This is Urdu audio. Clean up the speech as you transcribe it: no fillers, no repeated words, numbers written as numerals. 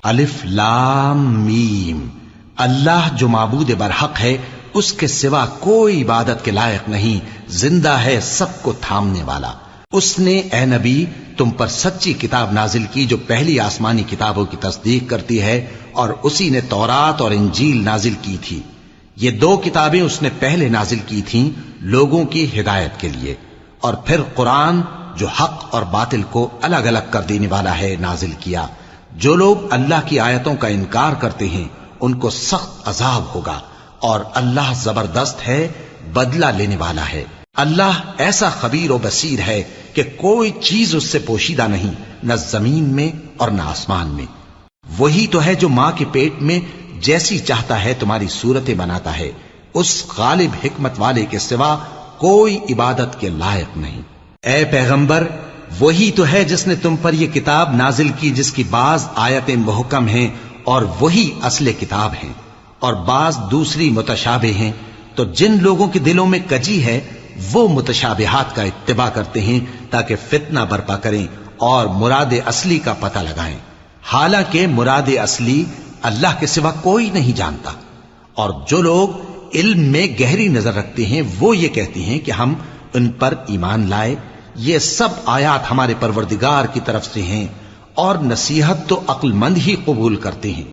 الف لام میم، اللہ جو معبود برحق ہے اس کے سوا کوئی عبادت کے لائق نہیں، زندہ ہے سب کو تھامنے والا۔ اس نے اے نبی تم پر سچی کتاب نازل کی جو پہلی آسمانی کتابوں کی تصدیق کرتی ہے، اور اسی نے تورات اور انجیل نازل کی تھی۔ یہ دو کتابیں اس نے پہلے نازل کی تھیں لوگوں کی ہدایت کے لیے، اور پھر قرآن جو حق اور باطل کو الگ الگ کر دینے والا ہے نازل کیا۔ جو لوگ اللہ کی آیتوں کا انکار کرتے ہیں ان کو سخت عذاب ہوگا، اور اللہ زبردست ہے، بدلہ لینے والا ہے۔ اللہ ایسا خبیر و بصیر ہے کہ کوئی چیز اس سے پوشیدہ نہیں، نہ زمین میں اور نہ آسمان میں۔ وہی تو ہے جو ماں کے پیٹ میں جیسی چاہتا ہے تمہاری صورتیں بناتا ہے، اس غالب حکمت والے کے سوا کوئی عبادت کے لائق نہیں۔ اے پیغمبر، وہی تو ہے جس نے تم پر یہ کتاب نازل کی جس کی بعض آیتیں محکم ہیں اور وہی اصل کتاب ہیں، اور بعض دوسری متشابہ ہیں۔ تو جن لوگوں کے دلوں میں کجی ہے وہ متشابہات کا اتباع کرتے ہیں تاکہ فتنہ برپا کریں اور مراد اصلی کا پتہ لگائیں، حالانکہ مراد اصلی اللہ کے سوا کوئی نہیں جانتا۔ اور جو لوگ علم میں گہری نظر رکھتے ہیں وہ یہ کہتے ہیں کہ ہم ان پر ایمان لائے، یہ سب آیات ہمارے پروردگار کی طرف سے ہیں، اور نصیحت تو عقل مند ہی قبول کرتے ہیں۔